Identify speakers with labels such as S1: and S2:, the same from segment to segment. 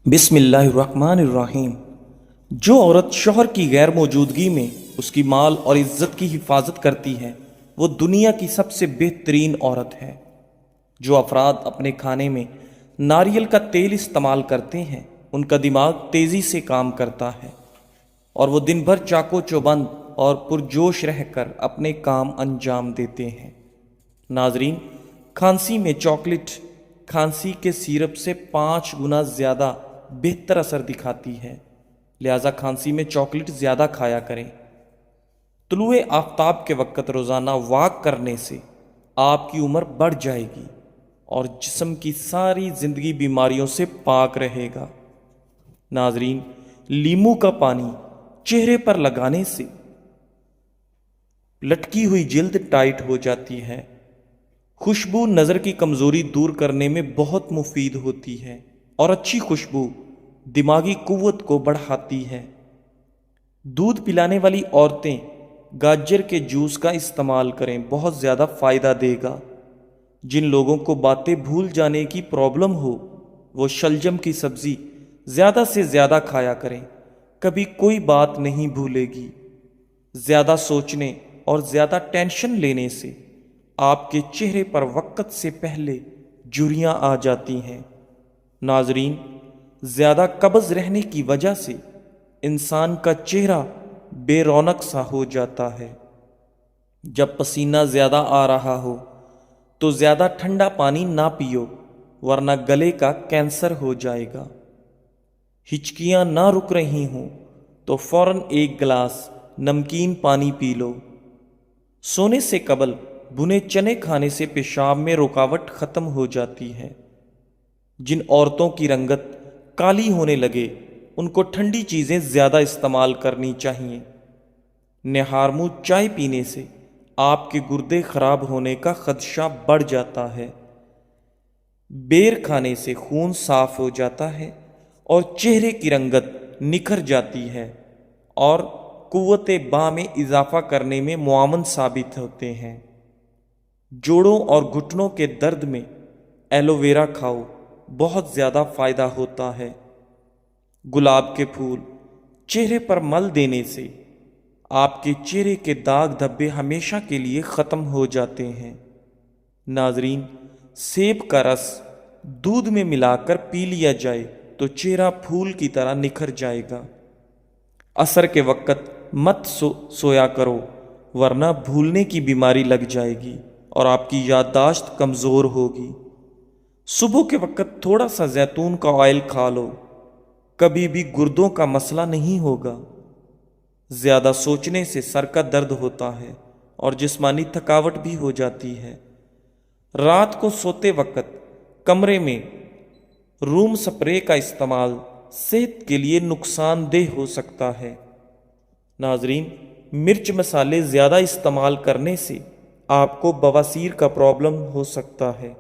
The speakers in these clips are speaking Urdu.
S1: بسم اللہ الرحمن الرحیم۔ جو عورت شوہر کی غیر موجودگی میں اس کی مال اور عزت کی حفاظت کرتی ہے وہ دنیا کی سب سے بہترین عورت ہے۔ جو افراد اپنے کھانے میں ناریل کا تیل استعمال کرتے ہیں ان کا دماغ تیزی سے کام کرتا ہے اور وہ دن بھر چاقو چوبند اور پرجوش رہ کر اپنے کام انجام دیتے ہیں۔ ناظرین، کھانسی میں چاکلیٹ کھانسی کے سیرپ سے 5 گنا زیادہ بہتر اثر دکھاتی ہے، لہذا کھانسی میں چاکلیٹ زیادہ کھایا کریں۔ طلوع آفتاب کے وقت روزانہ واک کرنے سے آپ کی عمر بڑھ جائے گی اور جسم کی ساری زندگی بیماریوں سے پاک رہے گا۔ ناظرین، لیمو کا پانی چہرے پر لگانے سے لٹکی ہوئی جلد ٹائٹ ہو جاتی ہے۔ خوشبو نظر کی کمزوری دور کرنے میں بہت مفید ہوتی ہے اور اچھی خوشبو دماغی قوت کو بڑھاتی ہے۔ دودھ پلانے والی عورتیں گاجر کے جوس کا استعمال کریں، بہت زیادہ فائدہ دے گا۔ جن لوگوں کو باتیں بھول جانے کی پرابلم ہو وہ شلجم کی سبزی زیادہ سے زیادہ کھایا کریں، کبھی کوئی بات نہیں بھولے گی۔ زیادہ سوچنے اور زیادہ ٹینشن لینے سے آپ کے چہرے پر وقت سے پہلے جھریاں آ جاتی ہیں۔ ناظرین، زیادہ قبض رہنے کی وجہ سے انسان کا چہرہ بے رونق سا ہو جاتا ہے۔ جب پسینہ زیادہ آ رہا ہو تو زیادہ ٹھنڈا پانی نہ پیو ورنہ گلے کا کینسر ہو جائے گا۔ ہچکیاں نہ رک رہی ہوں تو فوراً 1 گلاس نمکین پانی پی لو۔ سونے سے قبل بھنے چنے کھانے سے پیشاب میں رکاوٹ ختم ہو جاتی ہے۔ جن عورتوں کی رنگت کالی ہونے لگے ان کو ٹھنڈی چیزیں زیادہ استعمال کرنی چاہیے۔ نہارمو چائے پینے سے آپ کے گردے خراب ہونے کا خدشہ بڑھ جاتا ہے۔ بیر کھانے سے خون صاف ہو جاتا ہے اور چہرے کی رنگت نکھر جاتی ہے اور قوت باں میں اضافہ کرنے میں معاون ثابت ہوتے ہیں۔ جوڑوں اور گھٹنوں کے درد میں ایلو ویرا کھاؤ، بہت زیادہ فائدہ ہوتا ہے۔ گلاب کے پھول چہرے پر مل دینے سے آپ کے چہرے کے داغ دھبے ہمیشہ کے لیے ختم ہو جاتے ہیں۔ ناظرین، سیب کا رس دودھ میں ملا کر پی لیا جائے تو چہرہ پھول کی طرح نکھر جائے گا۔ عصر کے وقت مت سویا کرو ورنہ بھولنے کی بیماری لگ جائے گی اور آپ کی یادداشت کمزور ہوگی۔ صبح کے وقت تھوڑا سا زیتون کا آئل کھا لو، کبھی بھی گردوں کا مسئلہ نہیں ہوگا۔ زیادہ سوچنے سے سر کا درد ہوتا ہے اور جسمانی تھکاوٹ بھی ہو جاتی ہے۔ رات کو سوتے وقت کمرے میں روم سپرے کا استعمال صحت کے لیے نقصان دہ ہو سکتا ہے۔ ناظرین، مرچ مسالے زیادہ استعمال کرنے سے آپ کو بواسیر کا پرابلم ہو سکتا ہے۔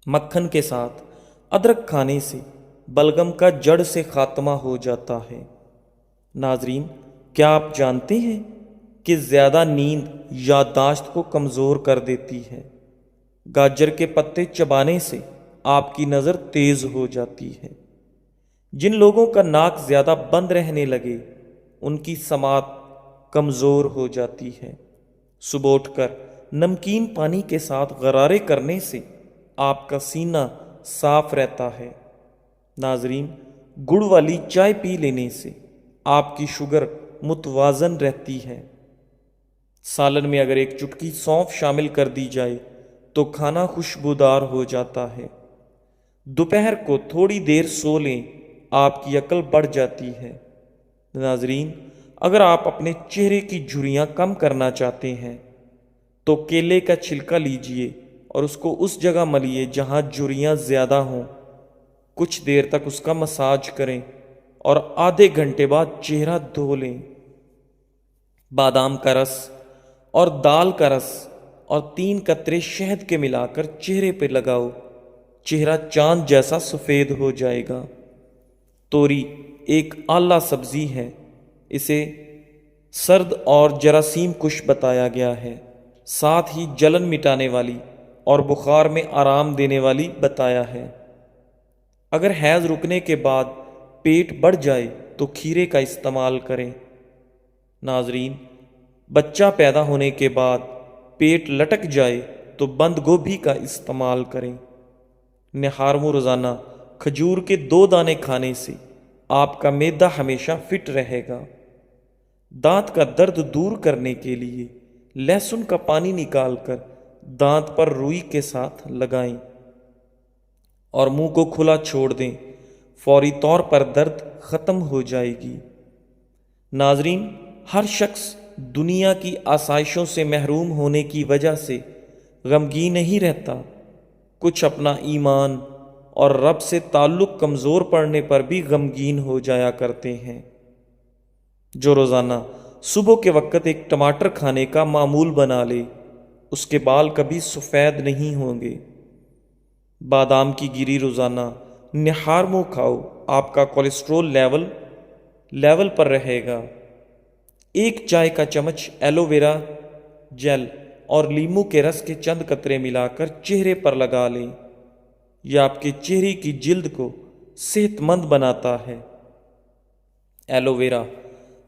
S1: مکھن کے ساتھ ادرک کھانے سے بلغم کا جڑ سے خاتمہ ہو جاتا ہے۔ ناظرین، کیا آپ جانتے ہیں کہ زیادہ نیند یادداشت کو کمزور کر دیتی ہے؟ گاجر کے پتے چبانے سے آپ کی نظر تیز ہو جاتی ہے۔ جن لوگوں کا ناک زیادہ بند رہنے لگے ان کی سماعت کمزور ہو جاتی ہے۔ صبح اٹھ کر نمکین پانی کے ساتھ غرارے کرنے سے آپ کا سینہ صاف رہتا ہے۔ ناظرین، گڑ والی چائے پی لینے سے آپ کی شوگر متوازن رہتی ہے۔ سالن میں اگر 1 چٹکی سونف شامل کر دی جائے تو کھانا خوشبودار ہو جاتا ہے۔ دوپہر کو تھوڑی دیر سو لیں، آپ کی عقل بڑھ جاتی ہے۔ ناظرین، اگر آپ اپنے چہرے کی جھریاں کم کرنا چاہتے ہیں تو کیلے کا چھلکا لیجئے اور اس کو اس جگہ ملیے جہاں جھریاں زیادہ ہوں۔ کچھ دیر تک اس کا مساج کریں اور آدھے گھنٹے بعد چہرہ دھو لیں۔ بادام کا رس اور دال کا رس اور 3 قطرے شہد کے ملا کر چہرے پہ لگاؤ، چہرہ چاند جیسا سفید ہو جائے گا۔ توری ایک اعلیٰ سبزی ہے، اسے سرد اور جراثیم کش بتایا گیا ہے، ساتھ ہی جلن مٹانے والی اور بخار میں آرام دینے والی بتایا ہے۔ اگر حیض رکنے کے بعد پیٹ بڑھ جائے تو کھیرے کا استعمال کریں۔ ناظرین، بچہ پیدا ہونے کے بعد پیٹ لٹک جائے تو بند گوبھی کا استعمال کریں۔ نہارمو روزانہ کھجور کے 2 دانے کھانے سے آپ کا معدہ ہمیشہ فٹ رہے گا۔ دانت کا درد دور کرنے کے لیے لہسن کا پانی نکال کر دانت پر روئی کے ساتھ لگائیں اور منہ کو کھلا چھوڑ دیں، فوری طور پر درد ختم ہو جائے گی۔ ناظرین، ہر شخص دنیا کی آسائشوں سے محروم ہونے کی وجہ سے غمگین نہیں رہتا، کچھ اپنا ایمان اور رب سے تعلق کمزور پڑنے پر بھی غمگین ہو جایا کرتے ہیں۔ جو روزانہ صبح کے وقت ایک ٹماٹر کھانے کا معمول بنا لے، اس کے بال کبھی سفید نہیں ہوں گے۔ بادام کی گری روزانہ نہارمو کھاؤ، آپ کا کولیسٹرول لیول پر رہے گا۔ 1 چائے کا چمچ ایلو ویرا جیل اور لیمو کے رس کے چند قطرے ملا کر چہرے پر لگا لیں، یہ آپ کے چہرے کی جلد کو صحت مند بناتا ہے۔ ایلو ویرا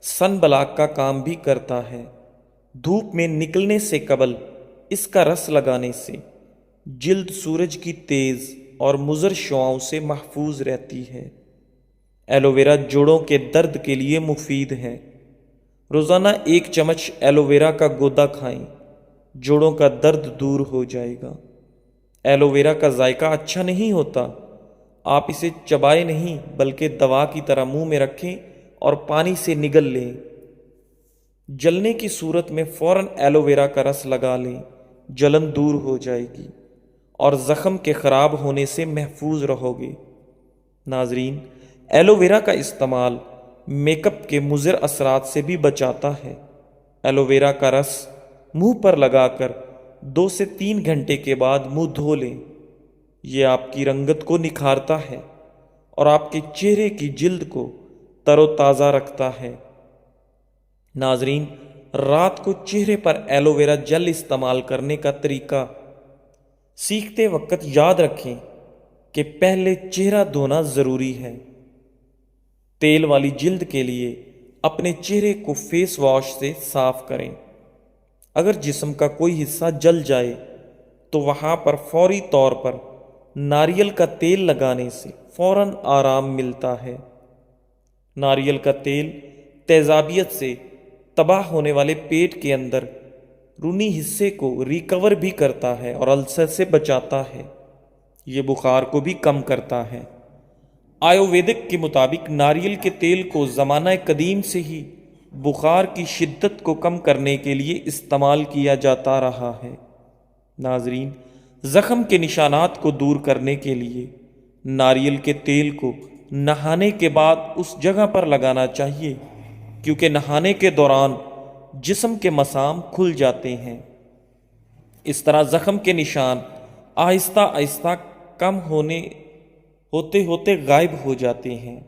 S1: سن بلاک کا کام بھی کرتا ہے۔ دھوپ میں نکلنے سے قبل اس کا رس لگانے سے جلد سورج کی تیز اور مضر شعاؤں سے محفوظ رہتی ہے۔ ایلو ویرا جوڑوں کے درد کے لیے مفید ہے۔ روزانہ 1 چمچ ایلو ویرا کا گودا کھائیں، جوڑوں کا درد دور ہو جائے گا۔ ایلو ویرا کا ذائقہ اچھا نہیں ہوتا، آپ اسے چبائے نہیں بلکہ دوا کی طرح منہ میں رکھیں اور پانی سے نگل لیں۔ جلنے کی صورت میں فوراً ایلو ویرا کا رس لگا لیں، جلن دور ہو جائے گی اور زخم کے خراب ہونے سے محفوظ رہو گے۔ ناظرین، ایلو ویرا کا استعمال میک اپ کے مضر اثرات سے بھی بچاتا ہے۔ ایلو ویرا کا رس منہ پر لگا کر 2 سے 3 گھنٹے کے بعد منہ دھو لیں، یہ آپ کی رنگت کو نکھارتا ہے اور آپ کے چہرے کی جلد کو تر و تازہ رکھتا ہے۔ ناظرین، رات کو چہرے پر ایلو ویرا جیل استعمال کرنے کا طریقہ سیکھتے وقت یاد رکھیں کہ پہلے چہرہ دھونا ضروری ہے۔ تیل والی جلد کے لیے اپنے چہرے کو فیس واش سے صاف کریں۔ اگر جسم کا کوئی حصہ جل جائے تو وہاں پر فوری طور پر ناریل کا تیل لگانے سے فوراً آرام ملتا ہے۔ ناریل کا تیل تیزابیت سے تباہ ہونے والے پیٹ کے اندر رونی حصے کو ریکور بھی کرتا ہے اور السر سے بچاتا ہے، یہ بخار کو بھی کم کرتا ہے۔ آیوویدک کے مطابق ناریل کے تیل کو زمانہ قدیم سے ہی بخار کی شدت کو کم کرنے کے لیے استعمال کیا جاتا رہا ہے۔ ناظرین، زخم کے نشانات کو دور کرنے کے لیے ناریل کے تیل کو نہانے کے بعد اس جگہ پر لگانا چاہیے، کیونکہ نہانے کے دوران جسم کے مسام کھل جاتے ہیں۔ اس طرح زخم کے نشان آہستہ آہستہ کم ہوتے ہوتے غائب ہو جاتے ہیں۔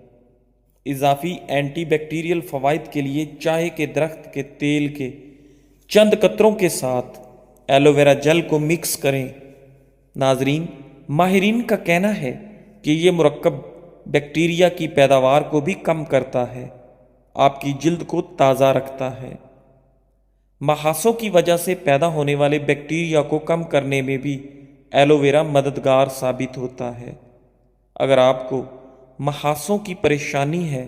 S1: اضافی اینٹی بیکٹیریل فوائد کے لیے چائے کے درخت کے تیل کے چند قطروں کے ساتھ ایلو ویرا جیل کو مکس کریں۔ ناظرین، ماہرین کا کہنا ہے کہ یہ مرکب بیکٹیریا کی پیداوار کو بھی کم کرتا ہے، آپ کی جلد کو تازہ رکھتا ہے۔ محاسوں کی وجہ سے پیدا ہونے والے بیکٹیریا کو کم کرنے میں بھی ایلو ویرا مددگار ثابت ہوتا ہے۔ اگر آپ کو محاسوں کی پریشانی ہے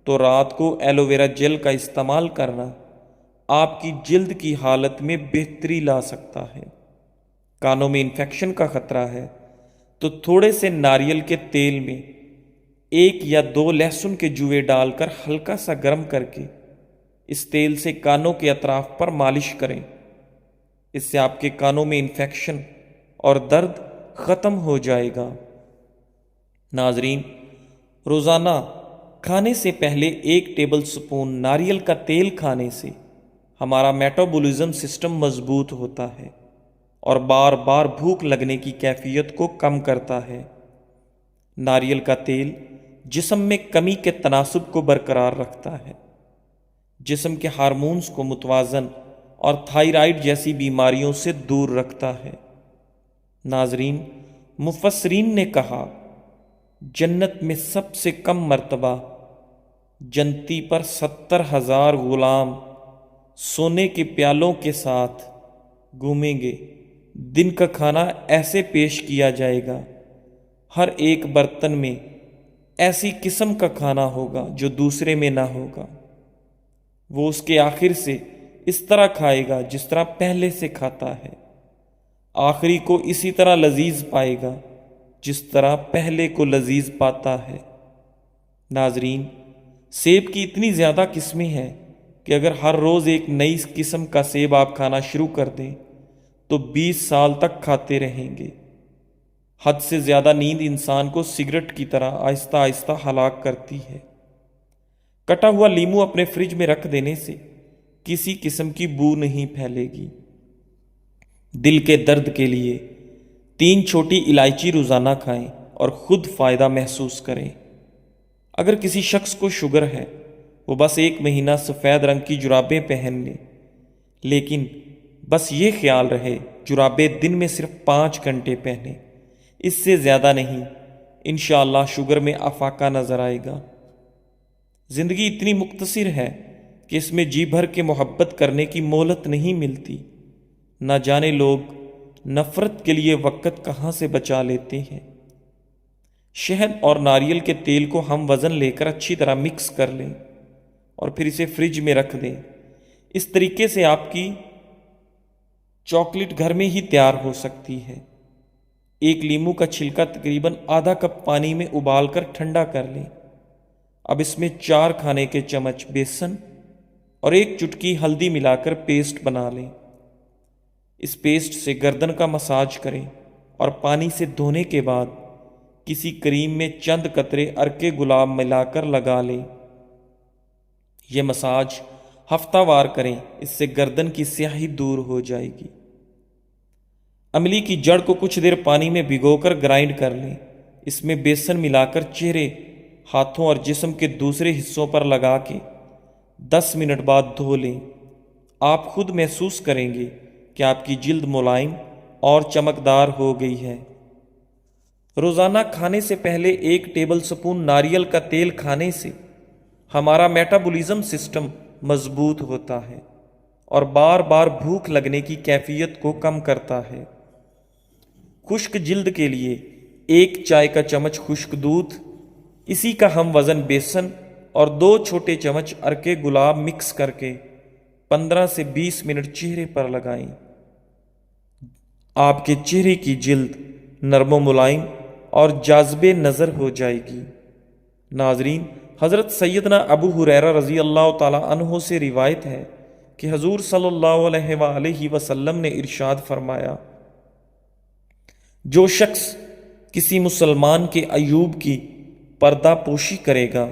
S1: تو رات کو ایلو ویرا جیل کا استعمال کرنا آپ کی جلد کی حالت میں بہتری لا سکتا ہے۔ کانوں میں انفیکشن کا خطرہ ہے تو تھوڑے سے ناریل کے تیل میں 1 یا 2 لہسن کے جوئے ڈال کر ہلکا سا گرم کر کے اس تیل سے کانوں کے اطراف پر مالش کریں، اس سے آپ کے کانوں میں انفیکشن اور درد ختم ہو جائے گا۔ ناظرین، روزانہ کھانے سے پہلے 1 ٹیبل سپون ناریل کا تیل کھانے سے ہمارا میٹابولزم سسٹم مضبوط ہوتا ہے اور بار بار بھوک لگنے کی کیفیت کو کم کرتا ہے۔ ناریل کا تیل جسم میں کمی کے تناسب کو برقرار رکھتا ہے، جسم کے ہارمونز کو متوازن اور تھائرائیڈ جیسی بیماریوں سے دور رکھتا ہے۔ ناظرین، مفسرین نے کہا جنت میں سب سے کم مرتبہ جنتی پر 70,000 غلام سونے کے پیالوں کے ساتھ گھومیں گے۔ دن کا کھانا ایسے پیش کیا جائے گا، ہر ایک برتن میں ایسی قسم کا کھانا ہوگا جو دوسرے میں نہ ہوگا۔ وہ اس کے آخر سے اس طرح کھائے گا جس طرح پہلے سے کھاتا ہے، آخری کو اسی طرح لذیذ پائے گا جس طرح پہلے کو لذیذ پاتا ہے۔ ناظرین، سیب کی اتنی زیادہ قسمیں ہیں کہ اگر ہر روز ایک نئی قسم کا سیب آپ کھانا شروع کر دیں تو 20 سال تک کھاتے رہیں گے۔ حد سے زیادہ نیند انسان کو سگریٹ کی طرح آہستہ آہستہ ہلاک کرتی ہے۔ کٹا ہوا لیمو اپنے فریج میں رکھ دینے سے کسی قسم کی بو نہیں پھیلے گی۔ دل کے درد کے لیے 3 چھوٹی الائچی روزانہ کھائیں اور خود فائدہ محسوس کریں۔ اگر کسی شخص کو شوگر ہے، وہ بس 1 مہینہ سفید رنگ کی جرابیں پہن لے، لیکن بس یہ خیال رہے جرابیں دن میں صرف 5 گھنٹے پہنیں، اس سے زیادہ نہیں۔ انشاءاللہ شوگر میں افاقہ نظر آئے گا۔ زندگی اتنی مختصر ہے کہ اس میں جی بھر کے محبت کرنے کی مہلت نہیں ملتی۔ نہ جانے لوگ نفرت کے لیے وقت کہاں سے بچا لیتے ہیں۔ شہد اور ناریل کے تیل کو ہم وزن لے کر اچھی طرح مکس کر لیں اور پھر اسے فریج میں رکھ دیں۔ اس طریقے سے آپ کی چاکلیٹ گھر میں ہی تیار ہو سکتی ہے۔ 1 لیمو کا چھلکا تقریباً آدھا کپ پانی میں ابال کر ٹھنڈا کر لیں۔ اب اس میں 4 کھانے کے چمچ بیسن اور 1 چٹکی ہلدی ملا کر پیسٹ بنا لیں۔ اس پیسٹ سے گردن کا مساج کریں اور پانی سے دھونے کے بعد کسی کریم میں چند قطرے عرق گلاب ملا کر لگا لیں۔ یہ مساج ہفتہ وار کریں، اس سے گردن کی سیاہی دور ہو جائے گی۔ املی کی جڑ کو کچھ دیر پانی میں بھگو کر گرائنڈ کر لیں۔ اس میں بیسن ملا کر چہرے، ہاتھوں اور جسم کے دوسرے حصوں پر لگا کے 10 منٹ بعد دھو لیں۔ آپ خود محسوس کریں گے کہ آپ کی جلد ملائم اور چمکدار ہو گئی ہے۔ روزانہ کھانے سے پہلے 1 ٹیبل سپون ناریل کا تیل کھانے سے ہمارا میٹابولزم سسٹم مضبوط ہوتا ہے اور بار بار بھوک لگنے کی کیفیت کو کم کرتا ہے۔ خشک جلد کے لیے 1 چائے کا چمچ خشک دودھ، اسی کا ہم وزن بیسن اور 2 چھوٹے چمچ عرق گلاب مکس کر کے 15 سے 20 منٹ چہرے پر لگائیں۔ آپ کے چہرے کی جلد نرم و ملائم اور جاذب نظر ہو جائے گی۔ ناظرین، حضرت سیدنا ابو ہریرہ رضی اللہ تعالی عنہ سے روایت ہے کہ حضور صلی اللہ علیہ وآلہ وسلم نے ارشاد فرمایا، جو شخص کسی مسلمان کے عیوب کی پردہ پوشی کرے گا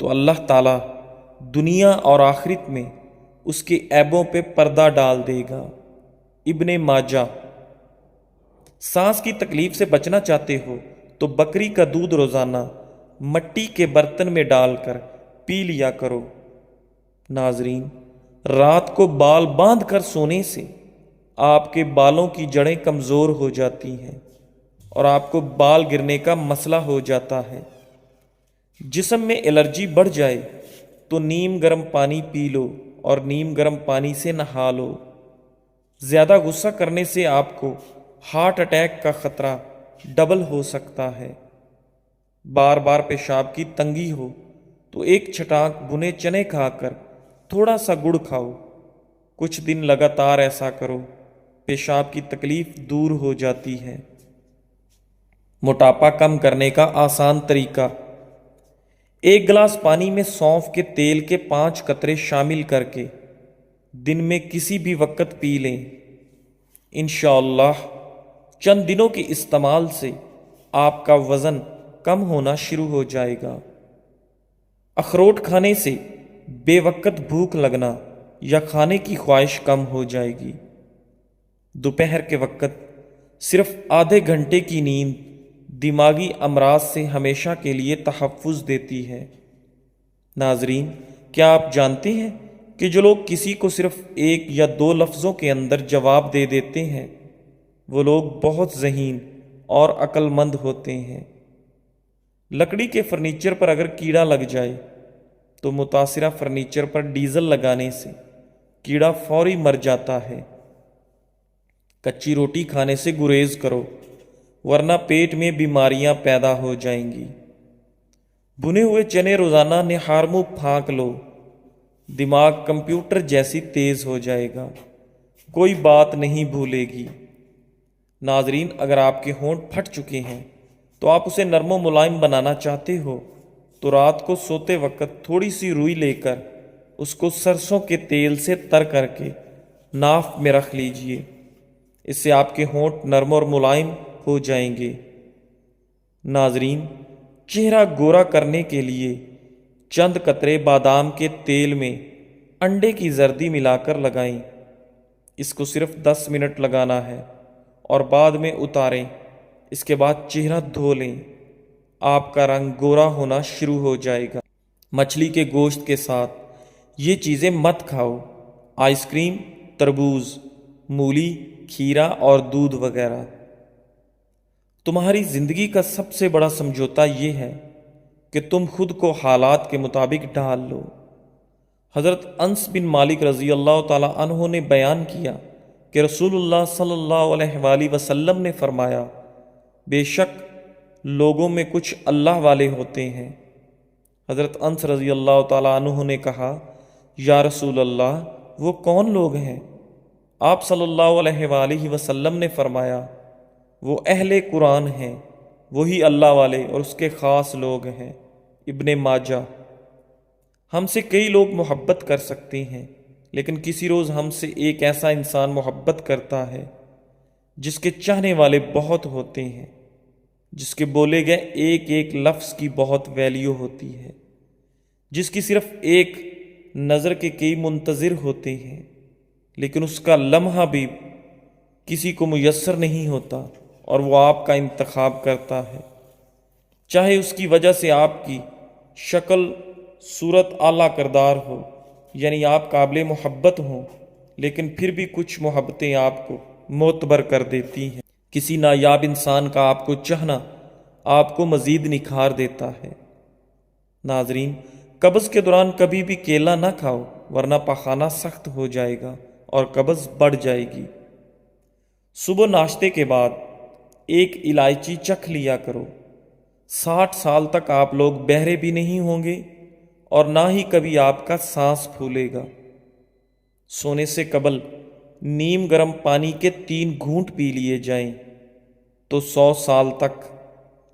S1: تو اللہ تعالی دنیا اور آخرت میں اس کے عیبوں پہ پردہ ڈال دے گا۔ ابن ماجہ۔ سانس کی تکلیف سے بچنا چاہتے ہو تو بکری کا دودھ روزانہ مٹی کے برتن میں ڈال کر پی لیا کرو۔ ناظرین، رات کو بال باندھ کر سونے سے آپ کے بالوں کی جڑیں کمزور ہو جاتی ہیں اور آپ کو بال گرنے کا مسئلہ ہو جاتا ہے۔ جسم میں الرجی بڑھ جائے تو نیم گرم پانی پی لو اور نیم گرم پانی سے نہا لو۔ زیادہ غصہ کرنے سے آپ کو ہارٹ اٹیک کا خطرہ ڈبل ہو سکتا ہے۔ بار بار پیشاب کی تنگی ہو تو 1 چھٹانک بھنے چنے کھا کر تھوڑا سا گڑ کھاؤ۔ کچھ دن لگاتار ایسا کرو، پیشاب کی تکلیف دور ہو جاتی ہے۔ موٹاپا کم کرنے کا آسان طریقہ: 1 گلاس پانی میں سونف کے تیل کے 5 قطرے شامل کر کے دن میں کسی بھی وقت پی لیں۔ انشاءاللہ چند دنوں کے استعمال سے آپ کا وزن کم ہونا شروع ہو جائے گا۔ اخروٹ کھانے سے بے وقت بھوک لگنا یا کھانے کی خواہش کم ہو جائے گی۔ دوپہر کے وقت صرف آدھے گھنٹے کی نیند دماغی امراض سے ہمیشہ کے لیے تحفظ دیتی ہے۔ ناظرین، کیا آپ جانتے ہیں کہ جو لوگ کسی کو صرف 1 یا 2 لفظوں کے اندر جواب دے دیتے ہیں وہ لوگ بہت ذہین اور عقل مند ہوتے ہیں؟ لکڑی کے فرنیچر پر اگر کیڑا لگ جائے تو متاثرہ فرنیچر پر ڈیزل لگانے سے کیڑا فوری مر جاتا ہے۔ کچی روٹی کھانے سے گریز کرو ورنہ پیٹ میں بیماریاں پیدا ہو جائیں گی۔ بھنے ہوئے چنے روزانہ نہار منہ پھانک لو، دماغ کمپیوٹر جیسی تیز ہو جائے گا، کوئی بات نہیں بھولے گی۔ ناظرین، اگر آپ کے ہونٹ پھٹ چکے ہیں تو آپ اسے نرم و ملائم بنانا چاہتے ہو تو رات کو سوتے وقت تھوڑی سی روئی لے کر اس کو سرسوں کے تیل سے تر کر کے ناف میں رکھ لیجئے، اس سے آپ کے ہونٹ نرم اور ملائم ہو جائیں گے۔ ناظرین، چہرہ گورا کرنے کے لیے چند قطرے بادام کے تیل میں انڈے کی زردی ملا کر لگائیں۔ اس کو صرف 10 منٹ لگانا ہے اور بعد میں اتاریں۔ اس کے بعد چہرہ دھو لیں، آپ کا رنگ گورا ہونا شروع ہو جائے گا۔ مچھلی کے گوشت کے ساتھ یہ چیزیں مت کھاؤ، آئس کریم، تربوز، مولی، کھیرا اور دودھ وغیرہ۔ تمہاری زندگی کا سب سے بڑا سمجھوتا یہ ہے کہ تم خود کو حالات کے مطابق ڈھال لو۔ حضرت انس بن مالک رضی اللہ تعالی عنہ نے بیان کیا کہ رسول اللہ صلی اللہ علیہ وآلہ وسلم نے فرمایا، بے شک لوگوں میں کچھ اللہ والے ہوتے ہیں۔ حضرت انس رضی اللہ تعالی عنہ نے کہا، یا رسول اللہ، وہ کون لوگ ہیں؟ آپ صلی اللہ علیہ وآلہ وسلم نے فرمایا، وہ اہل قرآن ہیں، وہی اللہ والے اور اس کے خاص لوگ ہیں۔ ابن ماجہ۔ ہم سے کئی لوگ محبت کر سکتے ہیں، لیکن کسی روز ہم سے ایک ایسا انسان محبت کرتا ہے جس کے چاہنے والے بہت ہوتے ہیں، جس کے بولے گئے ایک ایک لفظ کی بہت ویلیو ہوتی ہے، جس کی صرف ایک نظر کے کئی منتظر ہوتے ہیں، لیکن اس کا لمحہ بھی کسی کو میسر نہیں ہوتا اور وہ آپ کا انتخاب کرتا ہے، چاہے اس کی وجہ سے آپ کی شکل صورت اعلیٰ کردار ہو، یعنی آپ قابل محبت ہوں، لیکن پھر بھی کچھ محبتیں آپ کو معتبر کر دیتی ہیں۔ کسی نایاب انسان کا آپ کو چاہنا آپ کو مزید نکھار دیتا ہے۔ ناظرین، قبض کے دوران کبھی بھی کیلا نہ کھاؤ ورنہ پخانہ سخت ہو جائے گا اور قبض بڑھ جائے گی۔ صبح ناشتے کے بعد ایک الائچی چکھ لیا کرو۔ 60 سال تک آپ لوگ بہرے بھی نہیں ہوں گے اور نہ ہی کبھی آپ کا سانس پھولے گا۔ سونے سے قبل نیم گرم پانی کے 3 گھونٹ پی لیے جائیں تو 100 سال تک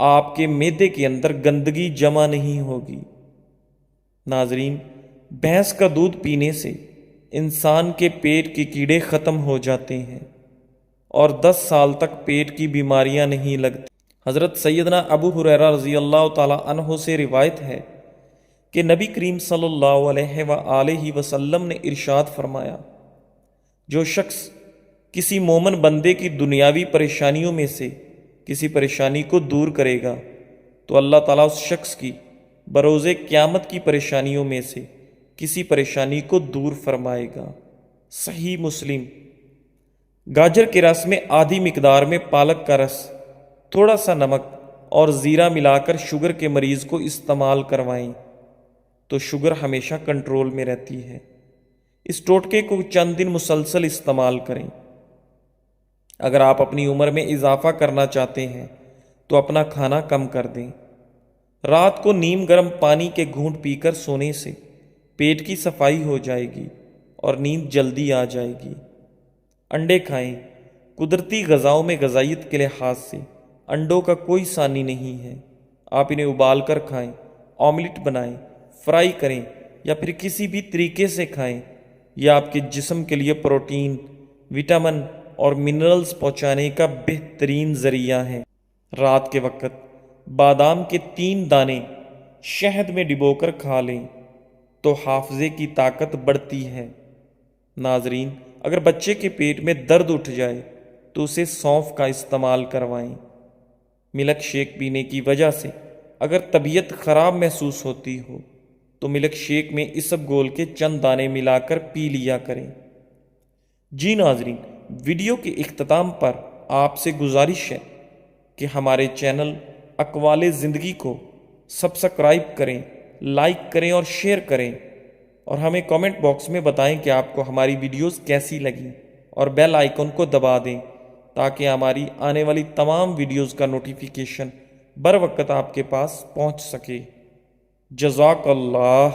S1: آپ کے معدے کے اندر گندگی جمع نہیں ہوگی۔ ناظرین، بھینس کا دودھ پینے سے انسان کے پیٹ کے کیڑے ختم ہو جاتے ہیں اور 10 سال تک پیٹ کی بیماریاں نہیں لگتی۔ حضرت سیدنا ابو ہریرہ رضی اللہ تعالی عنہ سے روایت ہے کہ نبی کریم صلی اللہ علیہ وآلہ وسلم نے ارشاد فرمایا، جو شخص کسی مومن بندے کی دنیاوی پریشانیوں میں سے کسی پریشانی کو دور کرے گا تو اللہ تعالیٰ اس شخص کی بروز قیامت کی پریشانیوں میں سے کسی پریشانی کو دور فرمائے گا۔ صحیح مسلم۔ گاجر کے رس میں آدھی مقدار میں پالک کا رس، تھوڑا سا نمک اور زیرہ ملا کر شوگر کے مریض کو استعمال کروائیں تو شوگر ہمیشہ کنٹرول میں رہتی ہے۔ اس ٹوٹکے کو چند دن مسلسل استعمال کریں۔ اگر آپ اپنی عمر میں اضافہ کرنا چاہتے ہیں تو اپنا کھانا کم کر دیں۔ رات کو نیم گرم پانی کے گھونٹ پی کر سونے سے پیٹ کی صفائی ہو جائے گی اور نیند جلدی آ جائے گی۔ انڈے کھائیں۔ قدرتی غذاؤں میں غذائیت کے لحاظ سے انڈوں کا کوئی ثانی نہیں ہے۔ آپ انہیں ابال کر کھائیں، آملیٹ بنائیں، فرائی کریں یا پھر کسی بھی طریقے سے کھائیں۔ یہ آپ کے جسم کے لیے پروٹین، وٹامن اور منرلز پہنچانے کا بہترین ذریعہ ہے۔ رات کے وقت بادام کے 3 دانے شہد میں ڈبو کر کھا لیں تو حافظے کی طاقت بڑھتی ہے۔ ناظرین، اگر بچے کے پیٹ میں درد اٹھ جائے تو اسے سونف کا استعمال کروائیں۔ ملک شیک پینے کی وجہ سے اگر طبیعت خراب محسوس ہوتی ہو تو ملک شیک میں اسب گول کے چند دانے ملا کر پی لیا کریں۔ جی ناظرین، ویڈیو کے اختتام پر آپ سے گزارش ہے کہ ہمارے چینل اقوال زندگی کو سبسکرائب کریں، لائک کریں اور شیئر کریں، اور ہمیں کامنٹ باکس میں بتائیں کہ آپ کو ہماری ویڈیوز کیسی لگیں، اور بیل آئیکن کو دبا دیں تاکہ ہماری آنے والی تمام ویڈیوز کا نوٹیفیکیشن بر وقت آپ کے پاس پہنچ سکے۔ جزاک اللہ۔